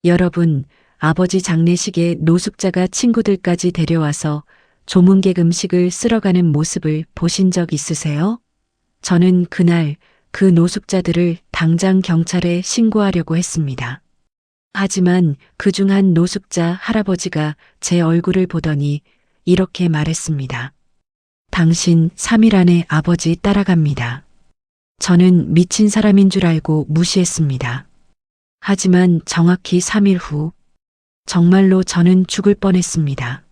여러분, 아버지 장례식에 노숙자가 친구들까지 데려와서 조문객 음식을 쓸어가는 모습을 보신 적 있으세요? 저는 그날 그 노숙자들을 당장 경찰에 신고하려고 했습니다. 하지만 그중 한 노숙자 할아버지가 제 얼굴을 보더니 이렇게 말했습니다. 당신 3일 안에 아버지 따라갑니다. 저는 미친 사람인 줄 알고 무시했습니다. 하지만 정확히 3일 후, 정말로 저는 죽을 뻔했습니다.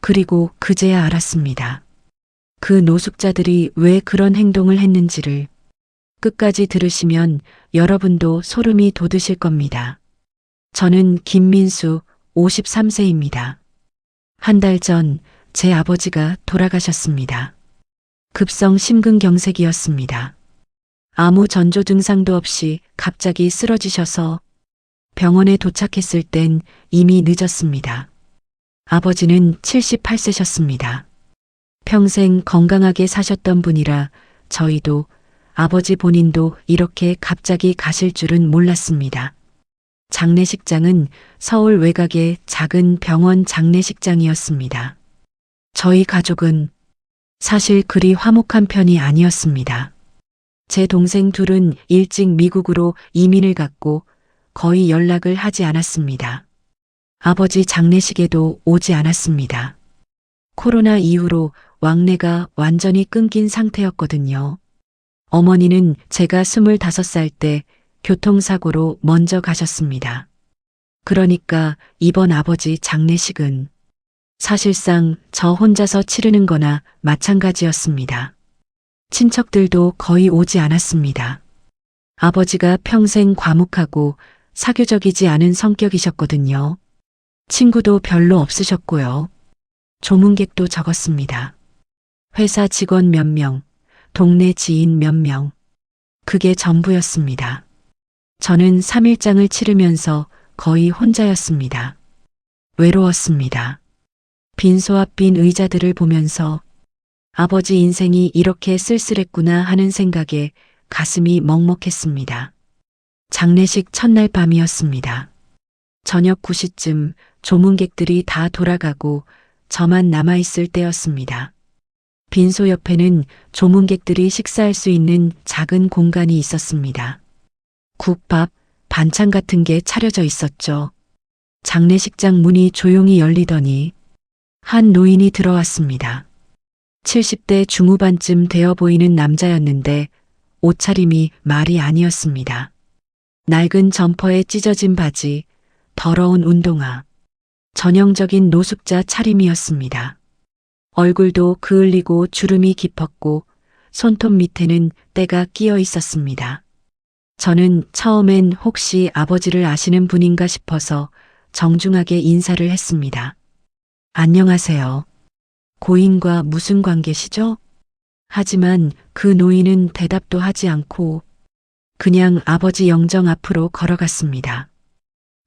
그리고 그제야 알았습니다. 그 노숙자들이 왜 그런 행동을 했는지를. 끝까지 들으시면 여러분도 소름이 돋으실 겁니다. 저는 김민수 53세입니다. 한 달 전 제 아버지가 돌아가셨습니다. 급성 심근경색이었습니다. 아무 전조 증상도 없이 갑자기 쓰러지셔서 병원에 도착했을 땐 이미 늦었습니다. 아버지는 78세셨습니다. 평생 건강하게 사셨던 분이라 저희도 아버지 본인도 이렇게 갑자기 가실 줄은 몰랐습니다. 장례식장은 서울 외곽의 작은 병원 장례식장이었습니다. 저희 가족은 사실 그리 화목한 편이 아니었습니다. 제 동생 둘은 일찍 미국으로 이민을 갔고 거의 연락을 하지 않았습니다. 아버지 장례식에도 오지 않았습니다. 코로나 이후로 왕래가 완전히 끊긴 상태였거든요. 어머니는 제가 25살 때 교통사고로 먼저 가셨습니다. 그러니까 이번 아버지 장례식은 사실상 저 혼자서 치르는 거나 마찬가지였습니다. 친척들도 거의 오지 않았습니다. 아버지가 평생 과묵하고 사교적이지 않은 성격이셨거든요. 친구도 별로 없으셨고요. 조문객도 적었습니다. 회사 직원 몇 명, 동네 지인 몇 명. 그게 전부였습니다. 저는 3일장을 치르면서 거의 혼자였습니다. 외로웠습니다. 빈소와 빈 의자들을 보면서 아버지 인생이 이렇게 쓸쓸했구나 하는 생각에 가슴이 먹먹했습니다. 장례식 첫날 밤이었습니다. 저녁 9시쯤 조문객들이 다 돌아가고 저만 남아있을 때였습니다. 빈소 옆에는 조문객들이 식사할 수 있는 작은 공간이 있었습니다. 국밥, 반찬 같은 게 차려져 있었죠. 장례식장 문이 조용히 열리더니 한 노인이 들어왔습니다. 70대 중후반쯤 되어 보이는 남자였는데 옷차림이 말이 아니었습니다. 낡은 점퍼에 찢어진 바지, 더러운 운동화. 전형적인 노숙자 차림이었습니다. 얼굴도 그을리고 주름이 깊었고 손톱 밑에는 때가 끼어 있었습니다. 저는 처음엔 혹시 아버지를 아시는 분인가 싶어서 정중하게 인사를 했습니다. 안녕하세요. 고인과 무슨 관계시죠? 하지만 그 노인은 대답도 하지 않고 그냥 아버지 영정 앞으로 걸어갔습니다.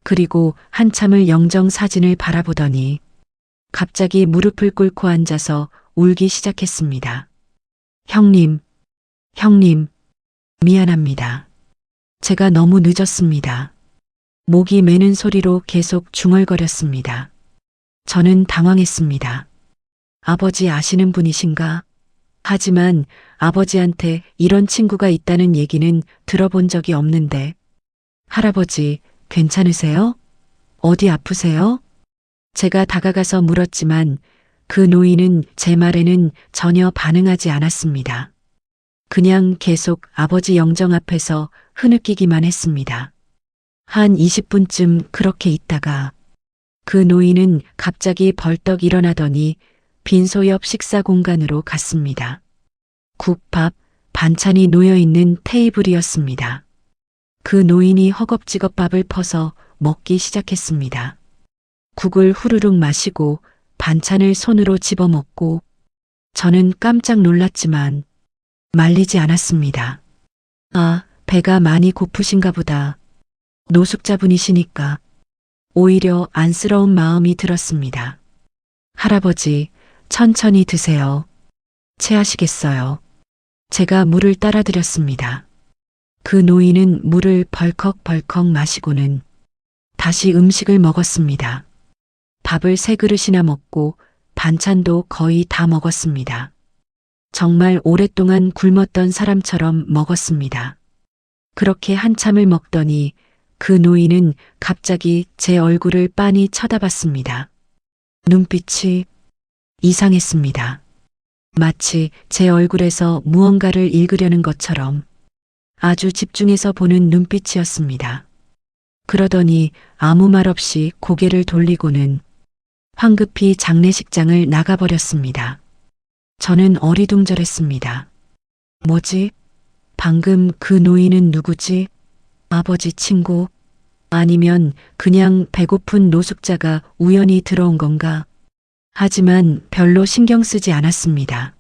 그리고 한참을 영정 사진을 바라보더니 갑자기 무릎을 꿇고 앉아서 울기 시작했습니다. 형님, 미안합니다. 제가 너무 늦었습니다. 목이 메는 소리로 계속 중얼거렸습니다. 저는 당황했습니다. 아버지 아시는 분이신가? 하지만 아버지한테 이런 친구가 있다는 얘기는 들어본 적이 없는데. 할아버지, 괜찮으세요? 어디 아프세요? 제가 다가가서 물었지만 그 노인은 제 말에는 전혀 반응하지 않았습니다. 그냥 계속 아버지 영정 앞에서 흐느끼기만 했습니다. 한 20분쯤 그렇게 있다가 그 노인은 갑자기 벌떡 일어나더니 빈소 옆 식사 공간으로 갔습니다. 국밥, 반찬이 놓여있는 테이블이었습니다. 그 노인이 허겁지겁 밥을 퍼서 먹기 시작했습니다. 국을 후루룩 마시고 반찬을 손으로 집어먹고 저는 깜짝 놀랐지만 말리지 않았습니다. 아, 배가 많이 고프신가 보다. 노숙자분이시니까 오히려 안쓰러운 마음이 들었습니다. 할아버지, 천천히 드세요. 체하시겠어요. 제가 물을 따라드렸습니다. 그 노인은 물을 벌컥벌컥 마시고는 다시 음식을 먹었습니다. 밥을 3그릇이나 먹고 반찬도 거의 다 먹었습니다. 정말 오랫동안 굶었던 사람처럼 먹었습니다. 그렇게 한참을 먹더니 그 노인은 갑자기 제 얼굴을 빤히 쳐다봤습니다. 눈빛이 이상했습니다. 마치 제 얼굴에서 무언가를 읽으려는 것처럼 아주 집중해서 보는 눈빛이었습니다. 그러더니 아무 말 없이 고개를 돌리고는 황급히 장례식장을 나가버렸습니다. 저는 어리둥절했습니다. 뭐지? 방금 그 노인은 누구지? 아버지 친구? 아니면 그냥 배고픈 노숙자가 우연히 들어온 건가? 하지만 별로 신경 쓰지 않았습니다.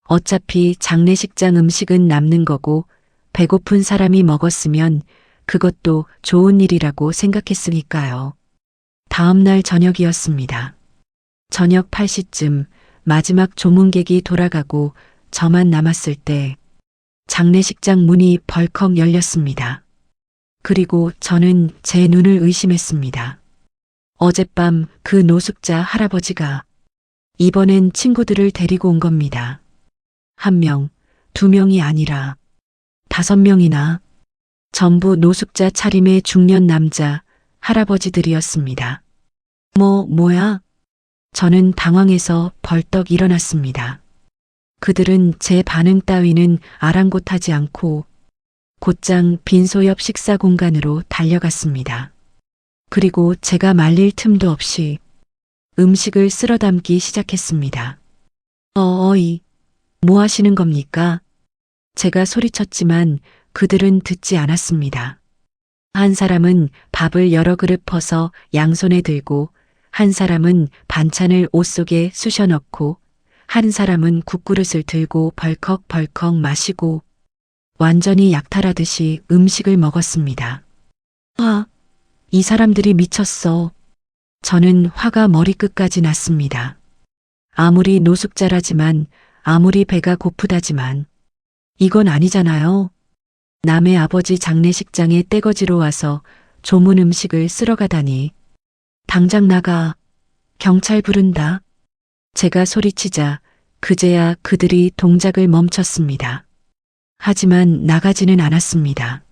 어차피 장례식장 음식은 남는 거고 배고픈 사람이 먹었으면 그것도 좋은 일이라고 생각했으니까요. 다음 날 저녁이었습니다. 저녁 8시쯤 마지막 조문객이 돌아가고 저만 남았을 때 장례식장 문이 벌컥 열렸습니다. 그리고 저는 제 눈을 의심했습니다. 어젯밤 그 노숙자 할아버지가 이번엔 친구들을 데리고 온 겁니다. 1명, 2명이 아니라 5명이나 전부 노숙자 차림의 중년 남자 할아버지들이었습니다. 뭐야? 저는 당황해서 벌떡 일어났습니다. 그들은 제 반응 따위는 아랑곳하지 않고 곧장 빈소 옆 식사 공간으로 달려갔습니다. 그리고 제가 말릴 틈도 없이 음식을 쓸어 담기 시작했습니다. 어이, 뭐 하시는 겁니까? 제가 소리쳤지만 그들은 듣지 않았습니다. 한 사람은 밥을 여러 그릇 퍼서 양손에 들고 한 사람은 반찬을 옷 속에 쑤셔 넣고 한 사람은 국그릇을 들고 벌컥벌컥 마시고 완전히 약탈하듯이 음식을 먹었습니다. 이 사람들이 미쳤어. 저는 화가 머리끝까지 났습니다. 아무리 노숙자라지만 아무리 배가 고프다지만 이건 아니잖아요. 남의 아버지 장례식장에 떼거지로 와서 조문 음식을 쓸어 가다니. 당장 나가. 경찰 부른다. 제가 소리치자 그제야 그들이 동작을 멈췄습니다. 하지만 나가지는 않았습니다.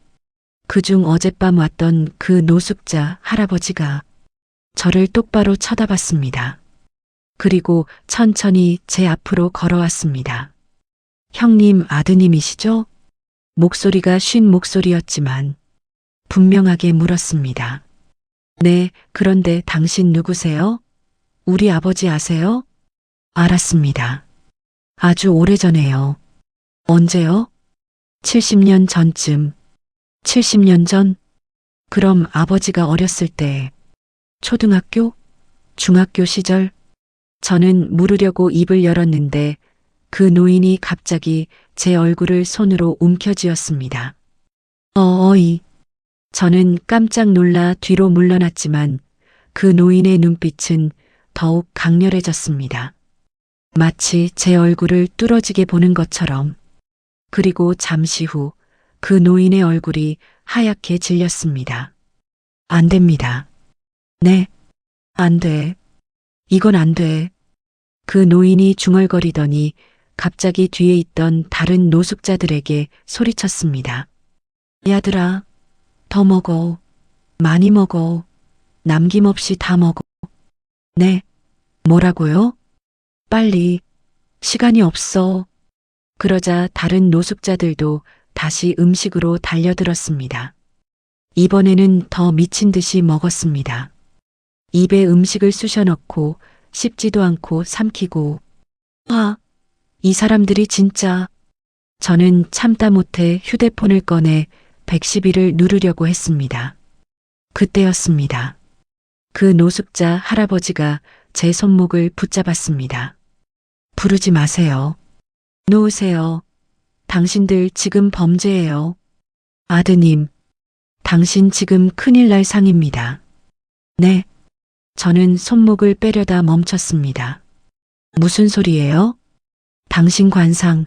그중 어젯밤 왔던 그 노숙자 할아버지가 저를 똑바로 쳐다봤습니다. 그리고 천천히 제 앞으로 걸어왔습니다. 형님 아드님이시죠? 목소리가 쉰 목소리였지만 분명하게 물었습니다. 네, 그런데 당신 누구세요? 우리 아버지 아세요? 알았습니다. 아주 오래전에요. 언제요? 70년 전쯤. 70년 전? 그럼 아버지가 어렸을 때 초등학교? 중학교 시절? 저는 물으려고 입을 열었는데 그 노인이 갑자기 제 얼굴을 손으로 움켜쥐었습니다. 어이. 저는 깜짝 놀라 뒤로 물러났지만 그 노인의 눈빛은 더욱 강렬해졌습니다. 마치 제 얼굴을 뚫어지게 보는 것처럼. 그리고 잠시 후 그 노인의 얼굴이 하얗게 질렸습니다. 안 됩니다. 네, 안 돼. 이건 안 돼. 그 노인이 중얼거리더니 갑자기 뒤에 있던 다른 노숙자들에게 소리쳤습니다. 야들아, 더 먹어. 많이 먹어. 남김없이 다 먹어. 네, 뭐라고요? 빨리. 시간이 없어. 그러자 다른 노숙자들도 다시 음식으로 달려들었습니다. 이번에는 더 미친 듯이 먹었습니다. 입에 음식을 쑤셔 넣고 씹지도 않고 삼키고. 이 사람들이 진짜. 저는 참다 못해 휴대폰을 꺼내 112를 누르려고 했습니다. 그때였습니다. 그 노숙자 할아버지가 제 손목을 붙잡았습니다. 부르지 마세요. 놓으세요. 당신들 지금 범죄예요. 아드님, 당신 지금 큰일 날 상입니다. 네. 저는 손목을 빼려다 멈췄습니다. 무슨 소리예요? 당신 관상,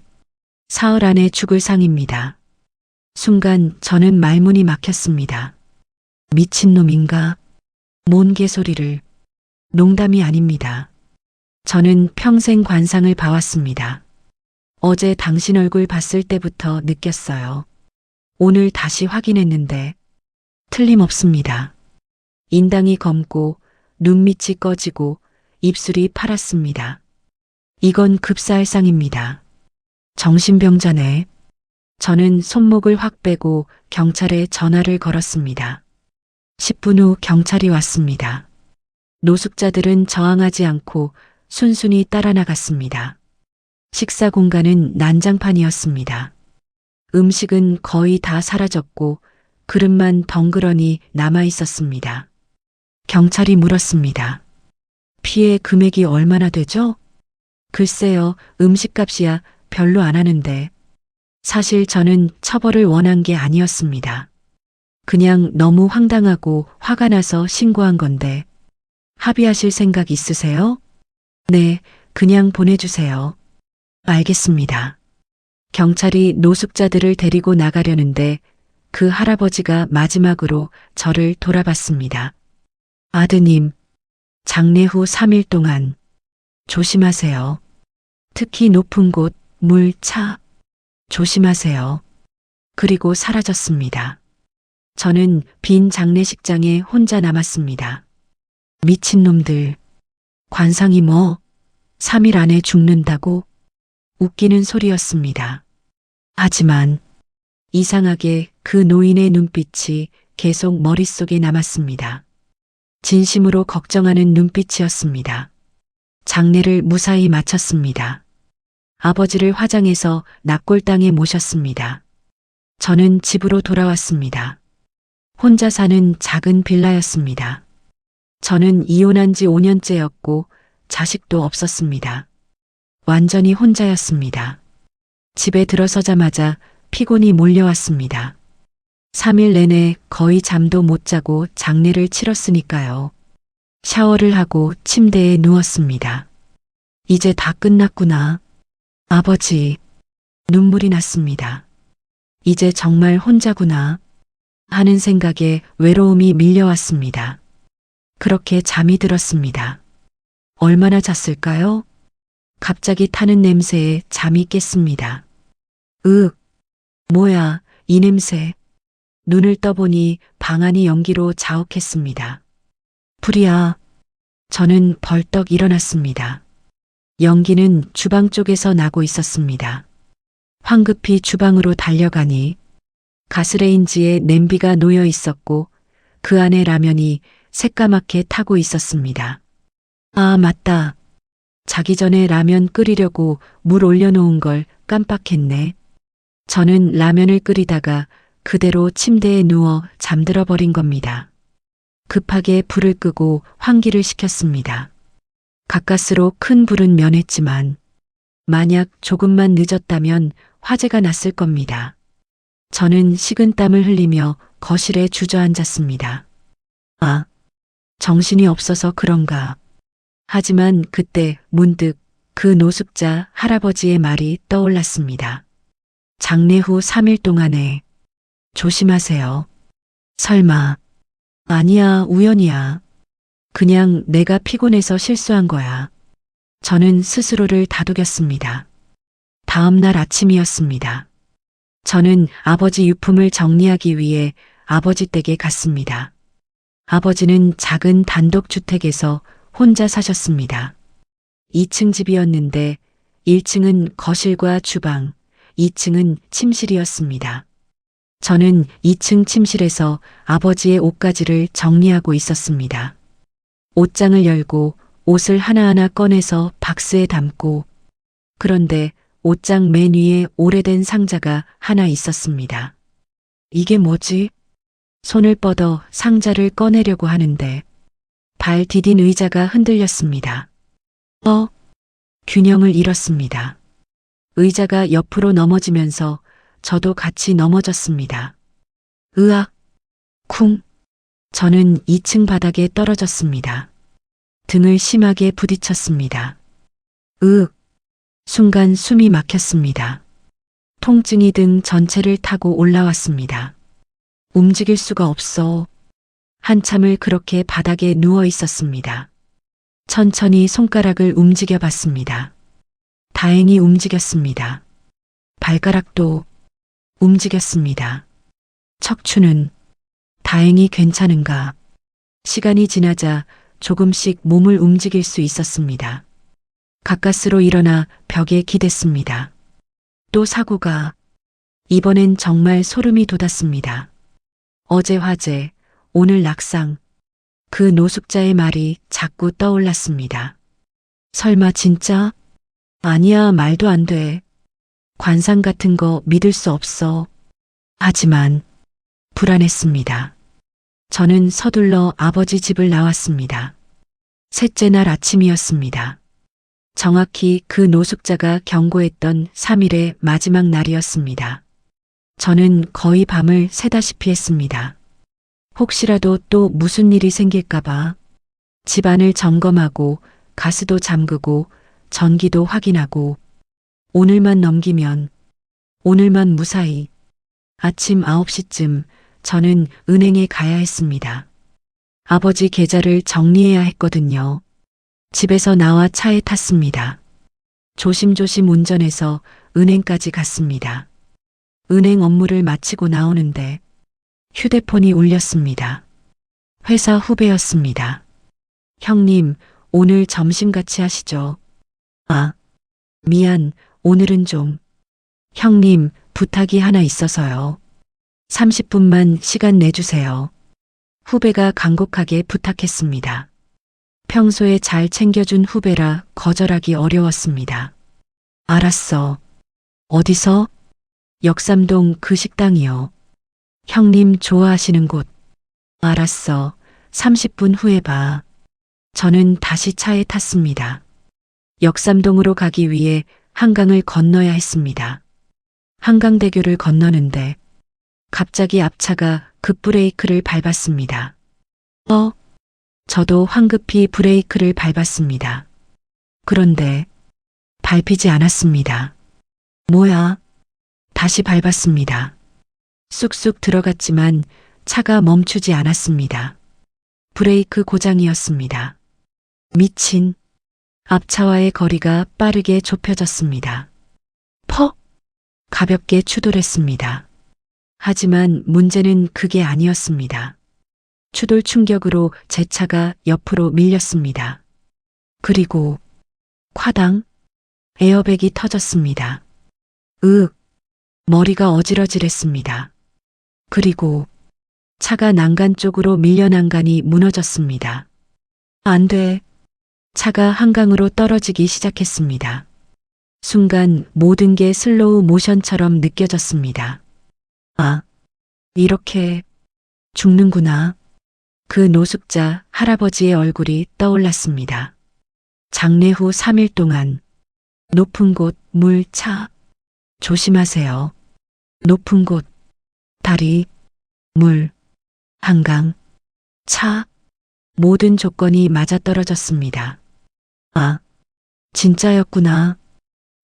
사흘 안에 죽을 상입니다. 순간 저는 말문이 막혔습니다. 미친놈인가? 뭔 개소리를. 농담이 아닙니다. 저는 평생 관상을 봐왔습니다. 어제 당신 얼굴 봤을 때부터 느꼈어요. 오늘 다시 확인했는데 틀림없습니다. 인당이 검고 눈밑이 꺼지고 입술이 파랗습니다. 이건 급사할상입니다. 정신병자네. 저는 손목을 확 빼고 경찰에 전화를 걸었습니다. 10분 후 경찰이 왔습니다. 노숙자들은 저항하지 않고 순순히 따라 나갔습니다. 식사 공간은 난장판이었습니다. 음식은 거의 다 사라졌고 그릇만 덩그러니 남아 있었습니다. 경찰이 물었습니다. 피해 금액이 얼마나 되죠? 글쎄요, 음식값이야 별로 안 하는데. 사실 저는 처벌을 원한 게 아니었습니다. 그냥 너무 황당하고 화가 나서 신고한 건데. 합의하실 생각 있으세요? 네, 그냥 보내주세요. 알겠습니다. 경찰이 노숙자들을 데리고 나가려는데 그 할아버지가 마지막으로 저를 돌아봤습니다. 아드님, 장례 후 3일 동안 조심하세요. 특히 높은 곳, 물, 차, 조심하세요. 그리고 사라졌습니다. 저는 빈 장례식장에 혼자 남았습니다. 미친놈들. 관상이 뭐, 3일 안에 죽는다고? 웃기는 소리였습니다. 하지만 이상하게 그 노인의 눈빛이 계속 머릿속에 남았습니다. 진심으로 걱정하는 눈빛이었습니다. 장례를 무사히 마쳤습니다. 아버지를 화장해서 낙골당에 모셨습니다. 저는 집으로 돌아왔습니다. 혼자 사는 작은 빌라였습니다. 저는 이혼한 지 5년째였고 자식도 없었습니다. 완전히 혼자였습니다. 집에 들어서자마자 피곤이 몰려왔습니다. 3일 내내 거의 잠도 못 자고 장례를 치렀으니까요. 샤워를 하고 침대에 누웠습니다. 이제 다 끝났구나. 아버지, 눈물이 났습니다. 이제 정말 혼자구나 하는 생각에 외로움이 밀려왔습니다. 그렇게 잠이 들었습니다. 얼마나 잤을까요? 갑자기 타는 냄새에 잠이 깼습니다. 뭐야, 이 냄새. 눈을 떠보니 방 안이 연기로 자욱했습니다. 불이야. 저는 벌떡 일어났습니다. 연기는 주방 쪽에서 나고 있었습니다. 황급히 주방으로 달려가니 가스레인지에 냄비가 놓여 있었고 그 안에 라면이 새까맣게 타고 있었습니다. 아, 맞다. 자기 전에 라면 끓이려고 물 올려놓은 걸 깜빡했네. 저는 라면을 끓이다가 그대로 침대에 누워 잠들어 버린 겁니다. 급하게 불을 끄고 환기를 시켰습니다. 가까스로 큰 불은 면했지만 만약 조금만 늦었다면 화재가 났을 겁니다. 저는 식은땀을 흘리며 거실에 주저앉았습니다. 아, 정신이 없어서 그런가. 하지만 그때 문득 그 노숙자 할아버지의 말이 떠올랐습니다. 장례 후 3일 동안에 조심하세요. 설마. 아니야, 우연이야. 그냥 내가 피곤해서 실수한 거야. 저는 스스로를 다독였습니다. 다음 날 아침이었습니다. 저는 아버지 유품을 정리하기 위해 아버지 댁에 갔습니다. 아버지는 작은 단독주택에서 혼자 사셨습니다. 2층 집이었는데 1층은 거실과 주방, 2층은 침실이었습니다. 저는 2층 침실에서 아버지의 옷가지를 정리하고 있었습니다. 옷장을 열고 옷을 하나하나 꺼내서 박스에 담고, 그런데 옷장 맨 위에 오래된 상자가 하나 있었습니다. 이게 뭐지? 손을 뻗어 상자를 꺼내려고 하는데 발 디딘 의자가 흔들렸습니다. 균형을 잃었습니다. 의자가 옆으로 넘어지면서 저도 같이 넘어졌습니다. 으악! 쿵! 저는 2층 바닥에 떨어졌습니다. 등을 심하게 부딪혔습니다. 순간 숨이 막혔습니다. 통증이 등 전체를 타고 올라왔습니다. 움직일 수가 없어. 한참을 그렇게 바닥에 누워 있었습니다. 천천히 손가락을 움직여 봤습니다. 다행히 움직였습니다. 발가락도 움직였습니다. 척추는 다행히 괜찮은가. 시간이 지나자 조금씩 몸을 움직일 수 있었습니다. 가까스로 일어나 벽에 기댔습니다. 또 사고가. 이번엔 정말 소름이 돋았습니다. 어제 화재, 오늘 낙상. 그 노숙자의 말이 자꾸 떠올랐습니다. 설마 진짜? 아니야, 말도 안 돼. 관상 같은 거 믿을 수 없어. 하지만 불안했습니다. 저는 서둘러 아버지 집을 나왔습니다. 셋째 날 아침이었습니다. 정확히 그 노숙자가 경고했던 3일의 마지막 날이었습니다. 저는 거의 밤을 새다시피 했습니다. 혹시라도 또 무슨 일이 생길까봐 집안을 점검하고 가스도 잠그고 전기도 확인하고 오늘만 넘기면 오늘만 무사히 아침 9시쯤 저는 은행에 가야 했습니다. 아버지 계좌를 정리해야 했거든요. 집에서 나와 차에 탔습니다. 조심조심 운전해서 은행까지 갔습니다. 은행 업무를 마치고 나오는데 휴대폰이 울렸습니다. 회사 후배였습니다. 형님, 오늘 점심 같이 하시죠. 아, 미안, 오늘은 좀. 형님, 부탁이 하나 있어서요. 30분만 시간 내주세요. 후배가 간곡하게 부탁했습니다. 평소에 잘 챙겨준 후배라 거절하기 어려웠습니다. 알았어. 어디서? 역삼동 그 식당이요. 형님 좋아하시는 곳. 알았어. 30분 후에 봐. 저는 다시 차에 탔습니다. 역삼동으로 가기 위해 한강을 건너야 했습니다. 한강대교를 건너는데 갑자기 앞차가 급브레이크를 밟았습니다. 저도 황급히 브레이크를 밟았습니다. 그런데 밟히지 않았습니다. 뭐야? 다시 밟았습니다. 쑥쑥 들어갔지만 차가 멈추지 않았습니다. 브레이크 고장이었습니다. 미친. 앞차와의 거리가 빠르게 좁혀졌습니다. 퍽! 가볍게 추돌했습니다. 하지만 문제는 그게 아니었습니다. 추돌 충격으로 제 차가 옆으로 밀렸습니다. 그리고 콰당 에어백이 터졌습니다. 머리가 어지러질했습니다. 그리고 차가 난간 쪽으로 밀려 난간이 무너졌습니다. 안 돼. 차가 한강으로 떨어지기 시작했습니다. 순간 모든 게 슬로우 모션처럼 느껴졌습니다. 아, 이렇게 죽는구나. 그 노숙자 할아버지의 얼굴이 떠올랐습니다. 장례 후 3일 동안 높은 곳, 물, 차. 조심하세요. 높은 곳, 다리, 물, 한강, 차. 모든 조건이 맞아떨어졌습니다. 아, 진짜였구나.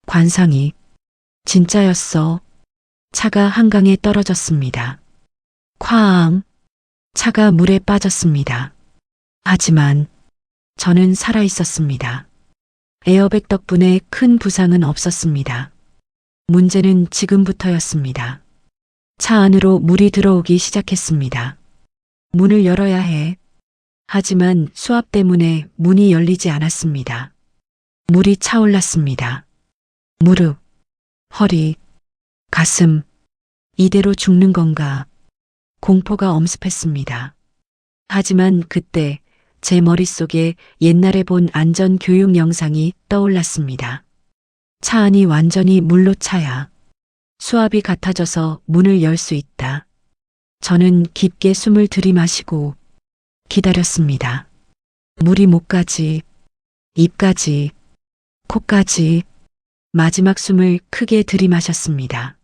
관상이 진짜였어. 차가 한강에 떨어졌습니다. 쾅! 차가 물에 빠졌습니다. 하지만 저는 살아 있었습니다. 에어백 덕분에 큰 부상은 없었습니다. 문제는 지금부터였습니다. 차 안으로 물이 들어오기 시작했습니다. 문을 열어야 해. 하지만 수압 때문에 문이 열리지 않았습니다. 물이 차올랐습니다. 무릎, 허리, 가슴. 이대로 죽는 건가? 공포가 엄습했습니다. 하지만 그때 제 머릿속에 옛날에 본 안전 교육 영상이 떠올랐습니다. 차 안이 완전히 물로 차야 수압이 같아져서 문을 열 수 있다. 저는 깊게 숨을 들이마시고 기다렸습니다. 물이 목까지, 입까지, 코까지 마지막 숨을 크게 들이마셨습니다.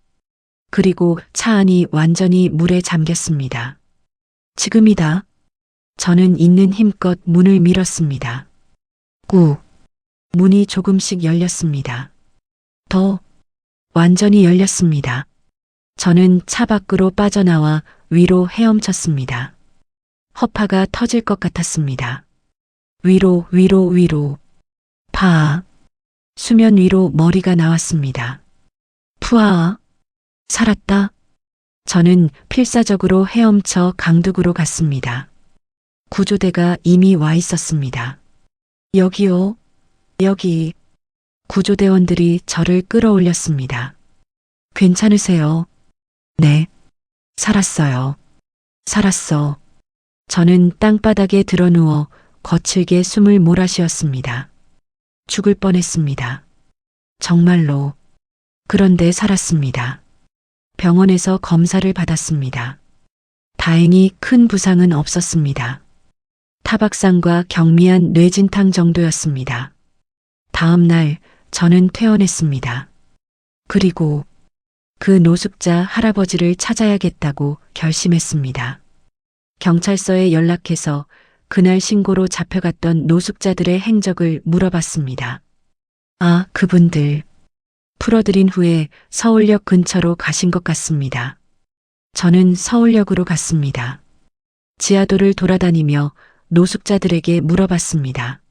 그리고 차 안이 완전히 물에 잠겼습니다. 지금이다. 저는 있는 힘껏 문을 밀었습니다. 꾹. 문이 조금씩 열렸습니다. 더. 완전히 열렸습니다. 저는 차 밖으로 빠져나와 위로 헤엄쳤습니다. 허파가 터질 것 같았습니다. 위로, 위로, 위로. 파. 수면 위로 머리가 나왔습니다. 푸아. 살았다. 저는 필사적으로 헤엄쳐 강둑으로 갔습니다. 구조대가 이미 와 있었습니다. 여기요. 여기. 구조대원들이 저를 끌어올렸습니다. 괜찮으세요? 네. 살았어요. 살았어. 저는 땅바닥에 드러누워 거칠게 숨을 몰아쉬었습니다. 죽을 뻔했습니다. 정말로. 그런데 살았습니다. 병원에서 검사를 받았습니다. 다행히 큰 부상은 없었습니다. 타박상과 경미한 뇌진탕 정도였습니다. 다음 날 저는 퇴원했습니다. 그리고 그 노숙자 할아버지를 찾아야겠다고 결심했습니다. 경찰서에 연락해서 그날 신고로 잡혀갔던 노숙자들의 행적을 물어봤습니다. 아, 그분들. 풀어드린 후에 서울역 근처로 가신 것 같습니다. 저는 서울역으로 갔습니다. 지하도를 돌아다니며 노숙자들에게 물어봤습니다.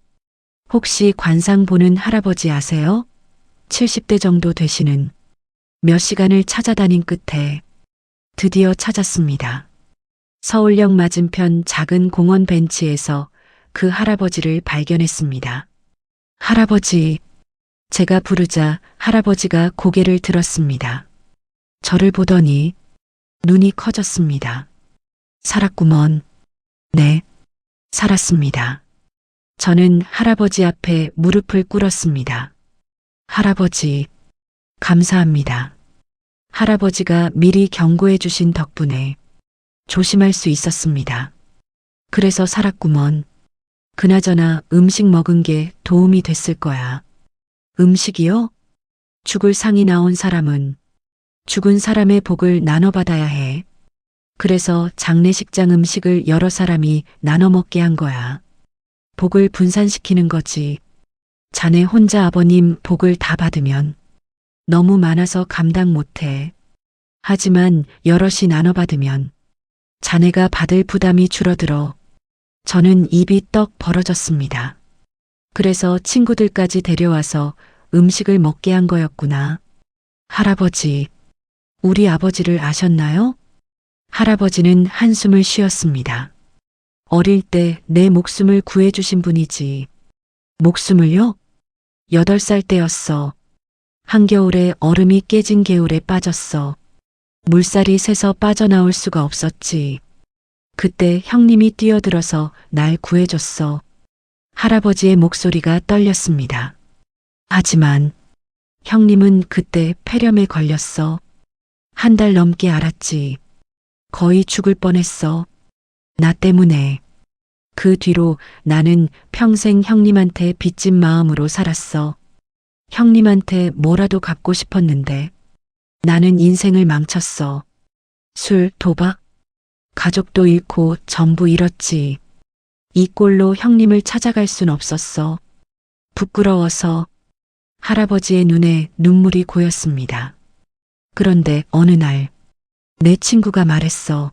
혹시 관상 보는 할아버지 아세요? 70대 정도 되시는. 몇 시간을 찾아다닌 끝에 드디어 찾았습니다. 서울역 맞은편 작은 공원 벤치에서 그 할아버지를 발견했습니다. 할아버지. 제가 부르자 할아버지가 고개를 들었습니다. 저를 보더니 눈이 커졌습니다. 살았구먼. 네, 살았습니다. 저는 할아버지 앞에 무릎을 꿇었습니다. 할아버지, 감사합니다. 할아버지가 미리 경고해 주신 덕분에 조심할 수 있었습니다. 그래서 살았구먼. 그나저나 음식 먹은 게 도움이 됐을 거야. 음식이요? 죽을 상이 나온 사람은 죽은 사람의 복을 나눠받아야 해. 그래서 장례식장 음식을 여러 사람이 나눠 먹게 한 거야. 복을 분산시키는 거지. 자네 혼자 아버님 복을 다 받으면 너무 많아서 감당 못해. 하지만 여럿이 나눠 받으면 자네가 받을 부담이 줄어들어. 저는 입이 떡 벌어졌습니다. 그래서 친구들까지 데려와서 음식을 먹게 한 거였구나. 할아버지, 우리 아버지를 아셨나요? 할아버지는 한숨을 쉬었습니다. 어릴 때 내 목숨을 구해주신 분이지. 목숨을요? 8살 때였어. 한겨울에 얼음이 깨진 개울에 빠졌어. 물살이 새서 빠져나올 수가 없었지. 그때 형님이 뛰어들어서 날 구해줬어. 할아버지의 목소리가 떨렸습니다. 하지만 형님은 그때 폐렴에 걸렸어. 1달 넘게 앓았지. 거의 죽을 뻔했어. 나 때문에. 그 뒤로 나는 평생 형님한테 빚진 마음으로 살았어. 형님한테 뭐라도 갚고 싶었는데 나는 인생을 망쳤어. 술, 도박, 가족도 잃고 전부 잃었지. 이 꼴로 형님을 찾아갈 순 없었어. 부끄러워서. 할아버지의 눈에 눈물이 고였습니다. 그런데 어느 날 내 친구가 말했어.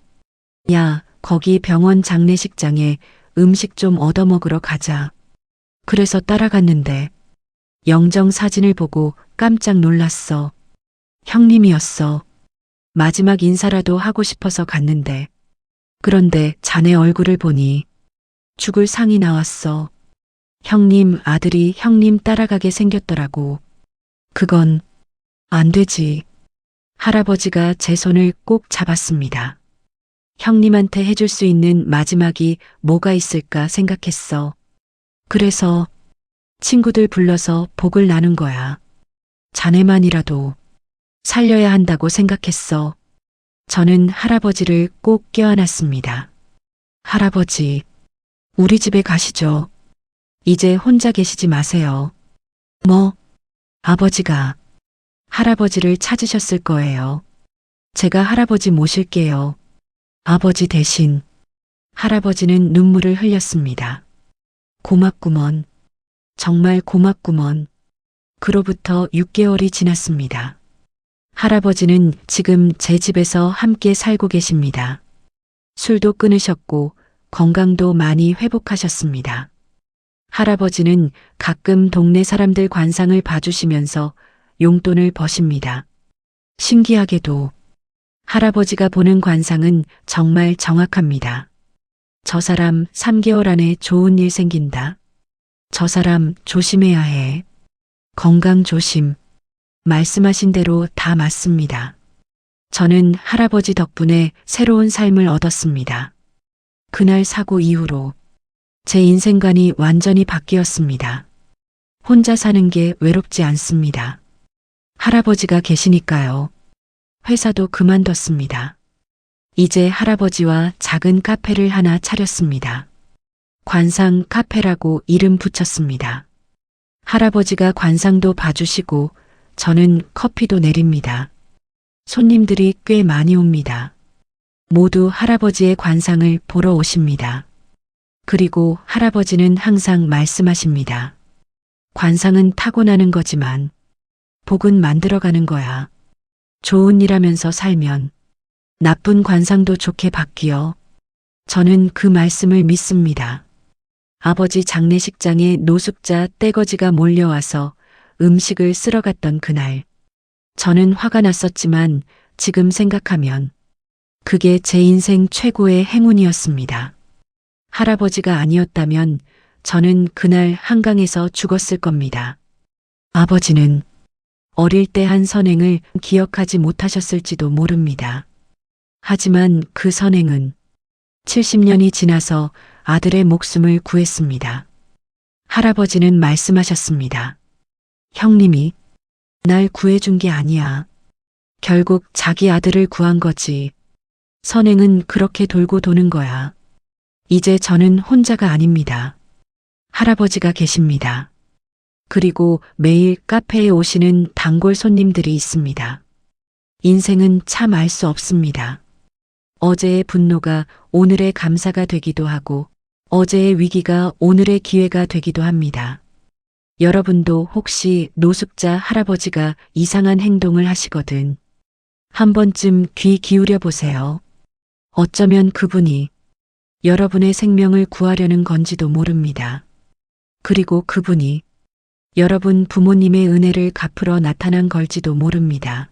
야, 거기 병원 장례식장에 음식 좀 얻어먹으러 가자. 그래서 따라갔는데 영정 사진을 보고 깜짝 놀랐어. 형님이었어. 마지막 인사라도 하고 싶어서 갔는데. 그런데 자네 얼굴을 보니 죽을 상이 나왔어. 형님 아들이 형님 따라가게 생겼더라고. 그건 안 되지. 할아버지가 제 손을 꼭 잡았습니다. 형님한테 해줄 수 있는 마지막이 뭐가 있을까 생각했어. 그래서 친구들 불러서 복을 나눈 거야. 자네만이라도 살려야 한다고 생각했어. 저는 할아버지를 꼭 껴안았습니다. 할아버지, 우리 집에 가시죠. 이제 혼자 계시지 마세요. 뭐? 아버지가 할아버지를 찾으셨을 거예요. 제가 할아버지 모실게요. 아버지 대신. 할아버지는 눈물을 흘렸습니다. 고맙구먼. 정말 고맙구먼. 그로부터 6개월이 지났습니다. 할아버지는 지금 제 집에서 함께 살고 계십니다. 술도 끊으셨고 건강도 많이 회복하셨습니다. 할아버지는 가끔 동네 사람들 관상을 봐주시면서 용돈을 버십니다. 신기하게도 할아버지가 보는 관상은 정말 정확합니다. 저 사람 3개월 안에 좋은 일 생긴다. 저 사람 조심해야 해. 건강 조심. 말씀하신 대로 다 맞습니다. 저는 할아버지 덕분에 새로운 삶을 얻었습니다. 그날 사고 이후로 제 인생관이 완전히 바뀌었습니다. 혼자 사는 게 외롭지 않습니다. 할아버지가 계시니까요. 회사도 그만뒀습니다. 이제 할아버지와 작은 카페를 하나 차렸습니다. 관상 카페라고 이름 붙였습니다. 할아버지가 관상도 봐주시고 저는 커피도 내립니다. 손님들이 꽤 많이 옵니다. 모두 할아버지의 관상을 보러 오십니다. 그리고 할아버지는 항상 말씀하십니다. 관상은 타고나는 거지만 복은 만들어가는 거야. 좋은 일 하면서 살면 나쁜 관상도 좋게 바뀌어. 저는 그 말씀을 믿습니다. 아버지 장례식장에 노숙자 떼거지가 몰려와서 음식을 쓸어갔던 그날. 저는 화가 났었지만 지금 생각하면 그게 제 인생 최고의 행운이었습니다. 할아버지가 아니었다면 저는 그날 한강에서 죽었을 겁니다. 아버지는 어릴 때 한 선행을 기억하지 못하셨을지도 모릅니다. 하지만 그 선행은 70년이 지나서 아들의 목숨을 구했습니다. 할아버지는 말씀하셨습니다. 형님이 날 구해준 게 아니야. 결국 자기 아들을 구한 거지. 선행은 그렇게 돌고 도는 거야. 이제 저는 혼자가 아닙니다. 할아버지가 계십니다. 그리고 매일 카페에 오시는 단골 손님들이 있습니다. 인생은 참 알 수 없습니다. 어제의 분노가 오늘의 감사가 되기도 하고 어제의 위기가 오늘의 기회가 되기도 합니다. 여러분도 혹시 노숙자 할아버지가 이상한 행동을 하시거든 한 번쯤 귀 기울여 보세요. 어쩌면 그분이 여러분의 생명을 구하려는 건지도 모릅니다. 그리고 그분이 여러분 부모님의 은혜를 갚으러 나타난 걸지도 모릅니다.